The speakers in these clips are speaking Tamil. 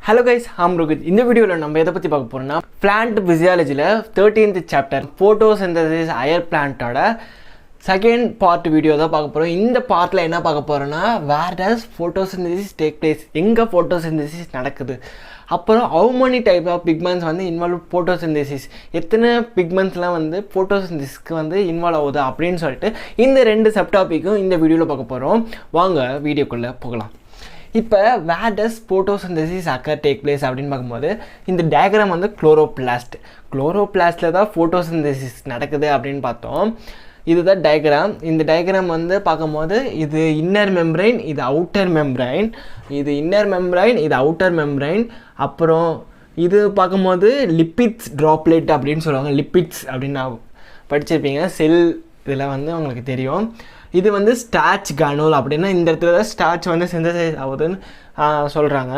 Hello guys, I'm Rohith. In this video, we will talk about plant physiology, 13th chapter, photosynthesis higher plant. Second part video. In this part, where does photosynthesis take place? Enga photosynthesis nadakudhu. How many types of pigments involve photosynthesis? எத்தனை pigmentsலாம் photosynthesis involve ஆகுது சொல்லிட்டு இந்த ரெண்டு சப்டாபிக்கும் இந்த வீடியோல பார்க்க போறோம். வாங்க வீடியோக்குள்ள போகலாம். இப்போ where does photosynthesis occur take place அப்படின்னு பார்க்கும்போது இந்த டயக்ராம் குளோரோபிளாஸ்ட்ல தான் photosynthesis நடக்குது அப்படின்னு பார்த்தோம். இதுதான் டயக்ராம். இந்த டயக்ராம் பார்க்கும்போது இது இன்னர் மெம்பரைன், இது அவுட்டர் மெம்பரைன், இது இன்னர் மெம்பரைன், இது அவுட்டர் மெம்பரைன். அப்புறம் இது பார்க்கும்போது லிப்பிட்ஸ் ட்ராப்லெட் அப்படின்னு சொல்லுவாங்க. லிப்பிட்ஸ் அப்படின்னு படிச்சிருப்பீங்க. செல் இதில் உங்களுக்கு தெரியும். இது ஸ்டார்ச் கனூல் அப்படின்னா இந்த இடத்துல தான் ஸ்டார்ச் சிந்தசைஸ் ஆகுதுன்னு சொல்கிறாங்க.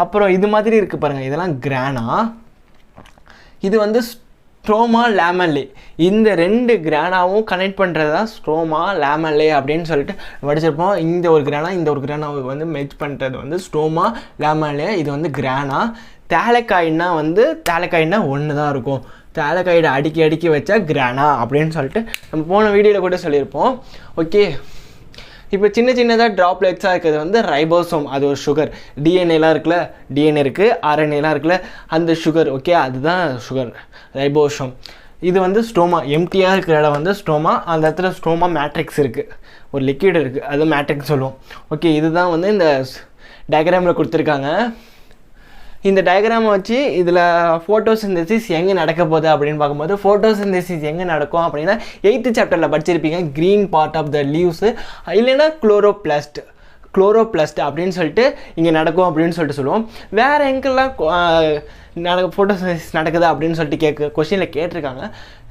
அப்புறம் இது மாதிரி இருக்குது பாருங்கள், இதெல்லாம் கிரானா. இது ஸ்ட்ரோமா லேமல்லே. இந்த ரெண்டு கிரானாவும் கனெக்ட் பண்ணுறது தான் ஸ்ட்ரோமா லேமல்லே அப்படின்னு சொல்லிட்டு படிச்சிருப்போம். இந்த ஒரு கிரானா இந்த ஒரு கிரானாவை மெர்ஜ் பண்ணுறது ஸ்ட்ரோமா லேமல்லே. இது கிரானா. தேலக்காய்னா ஒன்று தான் இருக்கும். தேலக்காய்டை அடுக்கி வச்சா கிரானா அப்படின்னு சொல்லிட்டு நம்ம போன வீடியோவில் கூட சொல்லியிருப்போம். ஓகே, இப்போ சின்னதாக ட்ராப்லெட்ஸாக இருக்கிறது ரைபோசோம். அது ஒரு சுகர். டிஎன்ஏலாம் இருக்குல்ல, டிஎன்ஏ இருக்குது, ஆர்என்ஏலாம் இருக்குல்ல, அந்த சுகர். ஓகே, அதுதான் சுகர், ரைபோசோம். இது ஸ்டோமா. எம்டியாக இருக்கிற இடம் ஸ்டோமா. அந்த இடத்துல ஸ்டோமா மேட்ரிக்ஸ் இருக்குது, ஒரு லிக்விட் இருக்குது, அது மேட்ரிக்ஸ் சொல்லுவோம். ஓகே, இதுதான் இந்த டயக்ராமில் கொடுத்துருக்காங்க. இந்த டயக்ராமை வச்சு இதில் ஃபோட்டோசிந்தசிஸ் எங்கே நடக்க போகுது அப்படின்னு பார்க்கும்போது ஃபோட்டோசிந்தசிஸ் எங்கே நடக்கும் அப்படின்னா 8th சாப்டரில் படிச்சிருப்பீங்க. Green part of the leaves இல்லைன்னா குளோரோபிளாஸ்ட் அப்படின்னு சொல்லிட்டு இங்கே நடக்கும் அப்படின்னு சொல்லிட்டு சொல்லுவோம். வேறு எங்கெல்லாம் ஃபோட்டோசிந்தசிஸ் நடக்குது அப்படின்னு சொல்லிட்டு கொஸ்டினில் கேட்டிருக்காங்க.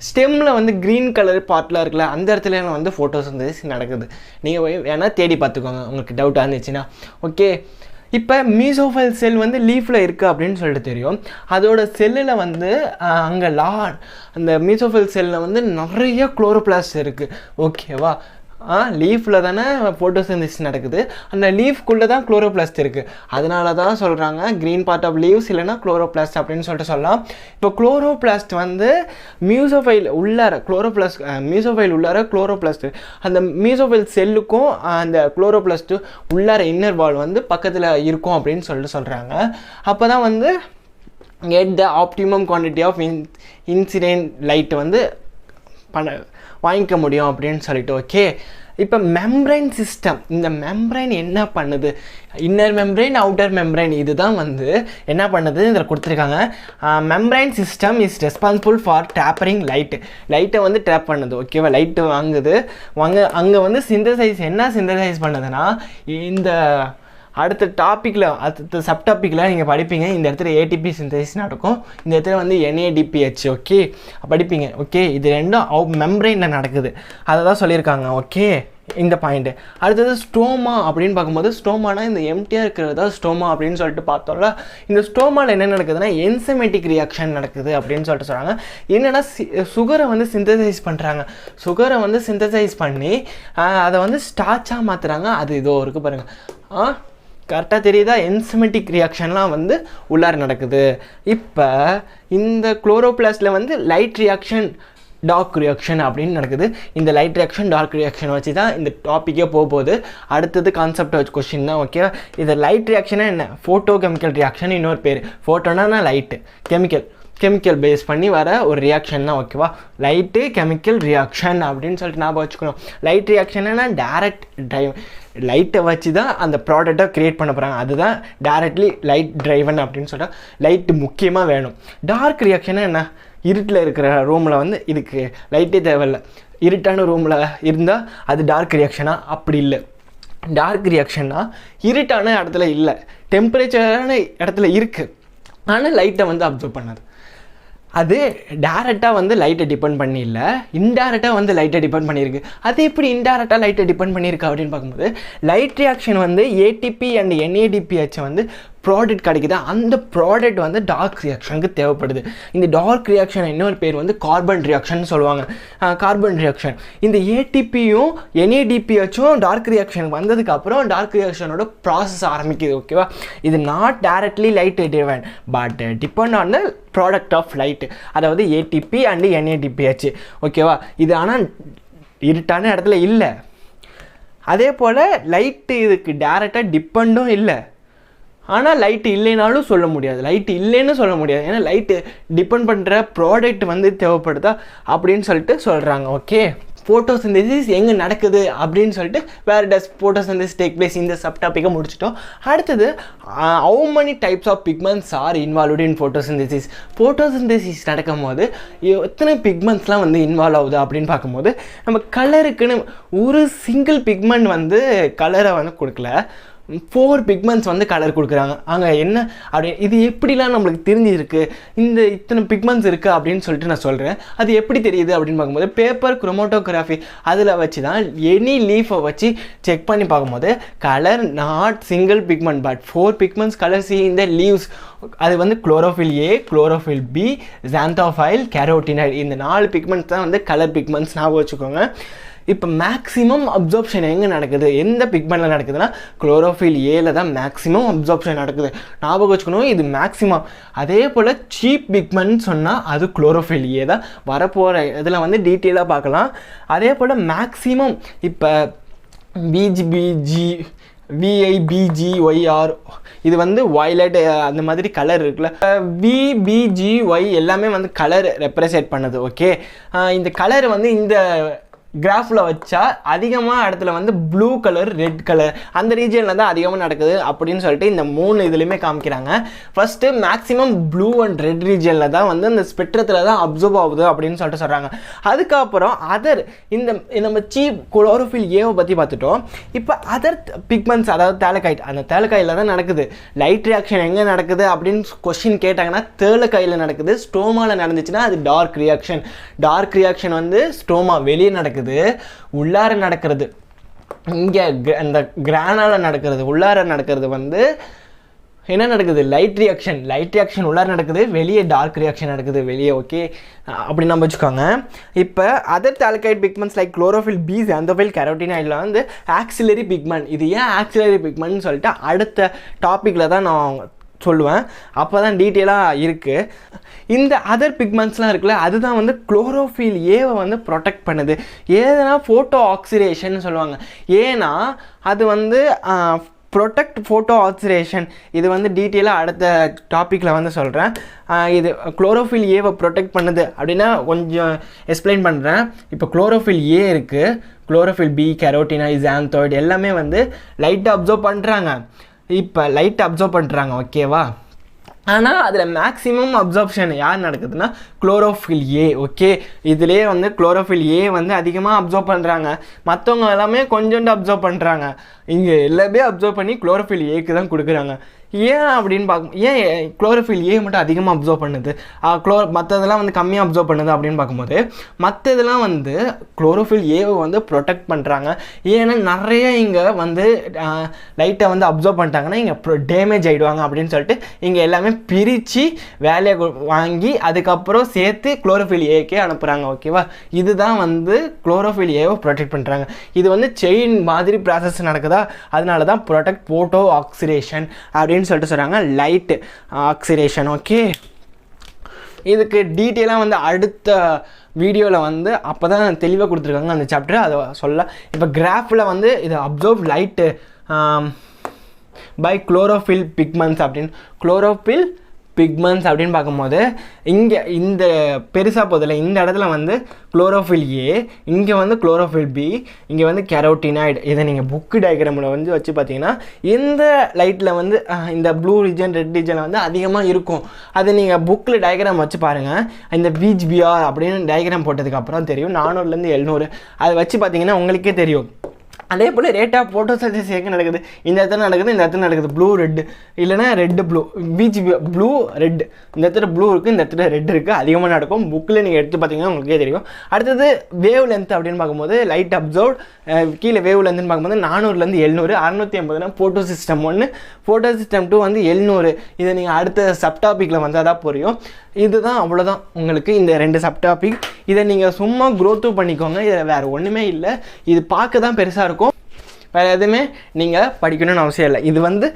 ஸ்டெம்மில் க்ரீன் கலர் பார்ட்லாம் இருக்குல்ல, அந்த இடத்துல ஃபோட்டோசிந்தசிஸ் நடக்குது. நீங்கள் போய் வேணால் தேடி பார்த்துக்கோங்க உங்களுக்கு டவுட்டாக இருந்துச்சுன்னா. ஓகே, இப்போ மீசோஃபைல் செல் லீஃபில் இருக்குது அப்படின்னு சொல்லிட்டு தெரியும். அதோட செல்லில் அங்கே அந்த மீசோஃபைல் செல்லில் நிறைய குளோரோபிளாஸ்ட் இருக்குது. ஓகேவா? லீஃபில் தானே ஃபோட்டோசிந்தசிஸ் நடக்குது. அந்த லீஃப்குள்ளே தான் குளோரோபிளாஸ்ட் இருக்குது. அதனால தான் சொல்கிறாங்க க்ரீன் பார்ட் ஆஃப் லீவ்ஸ் இல்லைனா குளோரோபிளாஸ்ட் அப்படின்னு சொல்லிட்டு சொல்லலாம். இப்போ குளோரோபிளாஸ்ட் மியூசோஃபைல் உள்ளார மீசோஃபைல் உள்ளார குளோரோபிளாஸ்ட், அந்த மீசோஃபைல் செல்லுக்கும் அந்த குளோரோபிளாஸ்ட்டு உள்ளார இன்னர் வால் பக்கத்தில் இருக்கும் அப்படின்னு சொல்லிட்டு சொல்கிறாங்க. அப்போ தான் get the optimum quantity of incident light வாங்கிக்க முடியும் அப்படின்னு சொல்லிட்டு. ஓகே, இப்போ மெம்ப்ரைன் சிஸ்டம். இந்த மெம்ப்ரைன் என்ன பண்ணுது? இன்னர் மெம்ப்ரைன், அவுட்டர் மெம்ப்ரைன், இதுதான் என்ன பண்ணுது இதில் கொடுத்துருக்காங்க. Membrane system is responsible for tapering லைட்டை டேப் பண்ணுது. ஓகேவா? லைட்டு அங்கே சிந்தசைஸ் என்ன சிந்தசைஸ் பண்ணுதுன்னா, இந்த அடுத்த டாப்பிக்கில் அடுத்த சப்டாப்பிக்கில் நீங்கள் படிப்பீங்க. இந்த இடத்துல ஏடிபி சிந்தசிஸ் நடக்கும், இந்த இடத்துல NADPH. ஓகே, படிப்பீங்க. ஓகே, இது ரெண்டும் மெம்ப்ரைனில் நடக்குது, அதை தான் சொல்லியிருக்காங்க. ஓகே, இந்த பாயிண்ட்டு. அடுத்தது ஸ்டோமா அப்படின்னு பார்க்கும்போது ஸ்டோமானா இந்த எம்டியாக இருக்கிறதா ஸ்டோமா அப்படின்னு சொல்லிட்டு பார்த்தோம்ல. இந்த ஸ்டோமாவில் என்ன நடக்குதுன்னா என்சைமேட்டிக் ரியாக்ஷன் நடக்குது அப்படின்னு சொல்லிட்டு சொல்கிறாங்க. என்னென்னா சுகரை சிந்தசைஸ் பண்ணுறாங்க. சுகரை சிந்தசைஸ் பண்ணி அதை ஸ்டார்ச்சாக மாற்றுறாங்க. அது இதோ இருக்குது பாருங்கள். கரெக்டாக தெரியுதா? என்சைமேட்டிக் ரியாக்ஷன்லாம் உள்ளார நடக்குது. இப்போ இந்த குளோரோபிளாஸ்டில் லைட் ரியாக்ஷன், டார்க் ரியாக்ஷன் அப்படின்னு நடக்குது. இந்த லைட் ரியாக்ஷன், டார்க் ரியாக்ஷன் வச்சு தான் இந்த டாப்பிக்கே போகுது. அடுத்தது கான்செப்ட் வச்சு கொஸ்டின் தான். ஓகே, இது லைட் ரியாக்ஷனா என்ன? ஃபோட்டோ கெமிக்கல் ரியாக்ஷன் இன்னொரு பேர். ஃபோட்டோனா லைட்டு, கெமிக்கல் பேஸ் பண்ணி வர ஒரு ரியாக்ஷன் தான். ஓகேவா? லைட்டு கெமிக்கல் ரியாக்ஷன் அப்படின்னு சொல்லிட்டு ஞாபகம் வச்சுக்கணும். லைட் ரியாக்ஷன்னா டைரக்ட் லைட்டை வச்சு தான் அந்த ப்ராடக்டை க்ரியேட் பண்ண போகிறாங்க. அதுதான் டைரக்ட்லி லைட் ட்ரைவன் அப்படின்னு சொல்லிட்டு லைட்டு முக்கியமாக வேணும். டார்க் ரியாக்ஷனா என்ன? இருட்டில் இருக்கிற ரூமில் இதுக்கு லைட்டே தேவையில்லை. இருட்டான ரூமில் இருந்தால் அது டார்க் ரியாக்ஷனா? அப்படி இல்லை. டார்க் ரியாக்ஷன்னா இருட்டான இடத்துல இல்லை, டெம்பரேச்சரான இடத்துல இருக்குது, ஆனால் லைட்டை அப்சர்வ் பண்ணாது. அது டேரெக்டாக லைட்டை டிபெண்ட் பண்ணி இல்லை, இன்டேரக்டாக லைட்டை டிபெண்ட் பண்ணியிருக்கு. அது எப்படி இன்டேரக்டாக லைட்டை டிபெண்ட் பண்ணியிருக்கு அப்படின்னு பார்க்கும்போது light reaction ATP and NADPH product கிடைக்குது, அந்த ப்ராடக்ட் வந்து டார்க் ரியாக்ஷனுக்கு தேவைப்படுது. இந்த டார்க் ரியாக்ஷன் இன்னொரு பேர் வந்து கார்பன் ரியாக்ஷன் சொல்லுவாங்க. கார்பன் ரியாக்ஷன் இந்த ஏடிபியும் NADPHும் டார்க் ரியாக்ஷன் வந்ததுக்கப்புறம் டார்க் ரியாக்ஷனோட ப்ராசஸ் ஆரம்பிக்குது. ஓகேவா, இது not directly light driven but depend on the product of light, அதாவது ATP அண்ட் NADPH. ஓகேவா, இது ஆனால் இருட்டான இடத்துல இல்லை. அதே போல் லைட்டு இதுக்கு டேரெக்டாக டிபெண்டும் இல்லை, ஆனால் லைட்டு இல்லைனாலும் சொல்ல முடியாது, லைட்டு இல்லைன்னு சொல்ல முடியாது. ஏன்னா லைட்டு டிபெண்ட் பண்ணுற ப்ராடக்ட் வந்து தேவைப்படுதா அப்படின்னு சொல்லிட்டு சொல்கிறாங்க. ஓகே, ஃபோட்டோசிந்தசிஸ் எங்கே நடக்குது அப்படின்னு சொல்லிட்டு where does photosynthesis take place இந்த சப் டாப்பிக்கை முடிச்சிட்டோம். அடுத்தது how many types of pigments are involved in photosynthesis. Photosynthesis நடக்கும் போது எத்தனை பிக்மெண்ட்ஸ்லாம் வந்து இன்வால்வ் ஆகுது அப்படின்னு பார்க்கும்போது நம்ம கலருக்குன்னு ஒரு சிங்கிள் பிக்மெண்ட் வந்து கலரை வந்து கொடுக்கல, 4 பிக்மெண்ட்ஸ் வந்து கலர் கொடுக்குறாங்க. அங்கே என்ன அப்படி இது எப்படிலாம் நம்மளுக்கு தெரிஞ்சிருக்கு, இந்த இத்தனை பிக்மெண்ட்ஸ் இருக்குது அப்படின்னு சொல்லிட்டு நான் சொல்கிறேன். அது எப்படி தெரியுது அப்படின்னு பார்க்கும்போது பேப்பர் குரோமோட்டோகிராஃபி அதில் வச்சு தான் எனி லீஃபை வச்சு செக் பண்ணி பார்க்கும்போது colour not single pigment but 4 pigments colour C இந்த லீவ்ஸ். அது வந்து குளோரோஃபில் A, குளோரோஃபில் B, ஜாந்தோஃபைல், கேரோட்டினாய்டு, இந்த 4 பிக்மெண்ட்ஸ் தான் வந்து கலர் பிக்மெண்ட்ஸ். ஞாபகம் வச்சுக்கோங்க. இப்போ மேக்ஸிமம் அப்சார்ப்ஷன் எங்கே நடக்குது, எந்த பிக்மெண்ட்டில் நடக்குதுன்னா குளோரோஃபில் ஏல தான் மேக்ஸிமம் அப்சார்ப்ஷன் நடக்குது. ஞாபகம் வச்சுக்கணும், இது மேக்ஸிமம். அதே போல் சீப் பிக்மெண்ட் சொன்னால் அது குளோரோஃபில் ஏ தான். வரப்போகிற இதில் வந்து டீட்டெயிலாக பார்க்கலாம். அதே போல் மேக்ஸிமம் இப்போ VIBGYR இது வந்து வயலட் அந்த மாதிரி கலர் இருக்குல்ல, VBGY எல்லாமே வந்து கலர் ரெப்ரசன்ட் பண்ணுது. ஓகே, இந்த கலர் வந்து இந்த கிராஃபில் வச்சா அதிகமாக இடத்துல வந்து ப்ளூ கலர், ரெட் கலர் அந்த ரீஜனில் தான் அதிகமாக நடக்குது அப்படின்னு சொல்லிட்டு இந்த 3 இதுலையுமே காமிக்கிறாங்க. First maximum blue and red ரீஜனில் தான் வந்து அந்த ஸ்பெக்ட்ரத்தில் தான் அப்சர்வ் ஆகுது அப்படின்னு சொல்லிட்டு சொல்கிறாங்க. அதுக்கப்புறம் அதர் இந்த நம்ம சீப் குளோரோஃபில் ஏவை பற்றி பார்த்துட்டோம். இப்போ அதர் பிக்மெண்ட்ஸ் அதாவது தேலக்காய்ட், அந்த தேலக்காயில் தான் நடக்குது. லைட் ரியாக்ஷன் எங்கே நடக்குது அப்படின்னு கொஸ்டின் கேட்டாங்கன்னா தேலக்காயில் நடக்குது. ஸ்டோமாவில் நடந்துச்சுன்னா அது டார்க் ரியாக்ஷன். டார்க் ரியாக்ஷன் வந்து ஸ்டோமா வெளியே நடக்குது, உள்ளார நடக்கிறது இங்கே அந்த கிரானால நடக்கிறது, உள்ளார நடக்கிறது வந்து என்ன நடக்குது, லைட் ரியாக்ஷன். லைட் ரியாக்ஷன் உள்ளார நடக்குது, வெளியே டார்க் ரியாக்ஷன் நடக்குது வெளியே. ஓகே, அப்படி நம்ம வச்சுக்கோங்க. இப்போ other thylakoid pigments like chlorophyll B, xanthophyll, கேரோட்டினாய்டில் வந்து ஆக்சிலரி பிக்மெண்ட். இது ஏன் ஆக்சிலரி பிக்மெண்ட்னு சொல்லிட்டு அடுத்த டாப்பிக்கில் தான் நான் சொல்லுவேன், அப்போ தான் டீட்டெயிலாக இருக்குது. இந்த அதர் பிக்மெண்ட்ஸ்லாம் இருக்குல்ல, அதுதான் வந்து குளோரோஃபில் ஏவை வந்து ப்ரொடெக்ட் பண்ணுது. ஏன்னா ஃபோட்டோ ஆக்சிடேஷன் சொல்லுவாங்க. ஏன்னா அது வந்து ப்ரொடெக்ட் ஃபோட்டோ ஆக்சிடேஷன். இது வந்து டீட்டெயிலாக அடுத்த டாப்பிக்கில் வந்து சொல்கிறேன். இது குளோரோஃபில் ஏவை ப்ரொடெக்ட் பண்ணுது அப்படின்னா கொஞ்சம் எக்ஸ்பிளைன் பண்ணுறேன். இப்போ குளோரோஃபில் ஏ இருக்குது, குளோரோஃபில் B, கேரோட்டினாய்டு, ஜாந்தோய்டு எல்லாமே வந்து லைட்டை அப்சர்வ் பண்ணுறாங்க. இப்போ லைட் அப்சர்வ் பண்ணுறாங்க. ஓகேவா, ஆனால் அதில் மேக்ஸிமம் அப்சர்ப்ஷன் யார் நடக்குதுன்னா குளோரோஃபில் ஏ. ஓகே, இதுலேயே வந்து குளோரோஃபில் ஏ வந்து அதிகமாக அப்சர்வ் பண்ணுறாங்க, மற்றவங்க எல்லாமே கொஞ்சோண்டு அப்சர்வ் பண்ணுறாங்க. இங்கே எல்லாமே அப்சர்வ் பண்ணி குளோரோஃபில் ஏக்கு தான் கொடுக்குறாங்க. ஏன் அப்படின்னு பார்க்கும், ஏன் குளோரோஃபில் ஏ மட்டும் அதிகமாக அப்சர்வ் பண்ணுது, மற்றதெல்லாம் வந்து கம்மியாக அப்சர்வ் பண்ணுது அப்படின்னு பார்க்கும்போது மற்றதெல்லாம் வந்து குளோரோஃபில் ஏவை வந்து ப்ரொடெக்ட் பண்ணுறாங்க. ஏன்னா நிறைய இங்கே வந்து லைட்டை வந்து அப்சர்வ் பண்ணிட்டாங்கன்னா இங்கே டேமேஜ் ஆகிடுவாங்க அப்படின்னு சொல்லிட்டு இங்கே எல்லாமே பிரித்து வேலையை வாங்கி அதுக்கப்புறம் சேர்த்து குளோரோஃபில் ஏக்கே அனுப்புகிறாங்க. ஓகேவா, இதுதான் வந்து குளோரோஃபில் ஏவை ப்ரொடெக்ட் பண்ணுறாங்க. இது வந்து செயின் மாதிரி ப்ராசஸ் நடக்குதா, அதனால தான் ப்ரொடெக்ட் ஃபோட்டோ ஆக்சிடேஷன் அப்படின்னு சொல்லிட்டு சொல்கிறாங்க, லைட் ஆக்சிடேஷன். ஓகே, இதுக்கு டீட்டெயிலாக வந்து அடுத்த வீடியோவில் வந்து அப்போ தான் தெளிவாக கொடுத்துருக்காங்க அந்த சாப்டர், அதை சொல்ல. இப்போ கிராஃபில் வந்து இது absorb light by chlorophyll pigments அப்படின்னு குளோரோஃபில் பிக்மெண்ட்ஸ் அப்படின்னு பார்க்கும்போது இங்கே இந்த பெருசாக போதில்லை, இந்த இடத்துல வந்து குளோரோஃபில் ஏ, இங்கே வந்து குளோரோஃபில் B, இங்கே வந்து கேரோட்டினாய்டு. இதை நீங்கள் புக்கு டயக்ராமில் வந்து வச்சு பார்த்தீங்கன்னா இந்த லைட்டில் வந்து இந்த ப்ளூ ரீஜன், ரெட் ரீஜனில் வந்து அதிகமாக இருக்கும். அது நீங்கள் புக்கில் டயக்ராம் வச்சு பாருங்கள். இந்த BR அப்படின்னு டயக்ராம் போட்டதுக்கப்புறம் தெரியும், 400லேருந்து 700 அதை வச்சு பார்த்தீங்கன்னா உங்களுக்கே தெரியும். அதே போல் ரேட் ஆஃப் ஃபோட்டோசிந்தசிஸ் எங்கே நடக்குது, இந்த இடத்துல நடக்குது, இந்த இடத்துல நடக்குது. ப்ளூ ரெட்டு இல்லைனா red blue, BGB blue red, இந்த இடத்துல ப்ளூ இருக்குது, இந்த இடத்துல ரெட் இருக்குது, அதிகமாக நடக்கும். புக்கில் நீங்கள் எடுத்து பார்த்தீங்கன்னா உங்களுக்கே தெரியும். அடுத்தது வேவ் லென்த் அப்படின்னு பார்க்கும்போது லைட் அப்சர்வ், கீழே வேவ் லென்த்னு பார்க்கும்போது 400லேருந்து 700, 650னா ஃபோட்டோ சிஸ்டம் 1, ஃபோட்டோ சிஸ்டம் 2 வந்து 700. இதை நீங்கள் அடுத்த சப்டாபிக்கில் வந்தால் தான் புரியும். இதுதான் அவ்வளோதான் உங்களுக்கு இந்த 2 சப்டாபிக். இதை நீங்கள் சும்மா க்ரோத்து பண்ணிக்கோங்க. இதில் வேறு ஒன்றுமே இல்லை. இது பார்க்க தான் பெருசாக இருக்கும், வேறு எதுவுமே நீங்கள் படிக்கணும்னு அவசியம் இல்லை. இது வந்து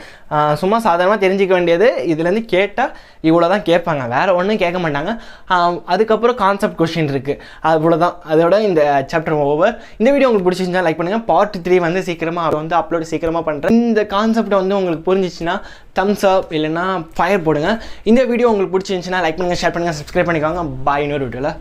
சும்மா சாதாரணமாக தெரிஞ்சிக்க வேண்டியது. இதுலேருந்து கேட்டால் இவ்வளோ தான் கேட்பாங்க, வேறு ஒன்றும் கேட்க மாட்டாங்க. அதுக்கப்புறம் கான்செப்ட் கொஷின் இருக்குது, அவ்வளோதான். அதோட இந்த சாப்டர் ஓவர். இந்த வீடியோ உங்களுக்கு பிடிச்சிருந்தா லைக் பண்ணுங்கள். பார்ட் 3 வந்து சீக்கிரமாக அதை வந்து அப்லோட் சீக்கிரமாக பண்ணுறேன். இந்த கான்செப்ட் வந்து உங்களுக்கு புரிஞ்சிச்சுன்னா தம்ஸ் அப் இல்லைன்னா ஃபயர் போடுங்க. இந்த வீடியோ உங்களுக்கு பிடிச்சிருந்துச்சுன்னா லைக் பண்ணுங்கள், ஷேர் பண்ணுங்கள், சப்ஸ்கிரைப் பண்ணிக்கோங்க. பாய். இன்னொரு வீடியோவில்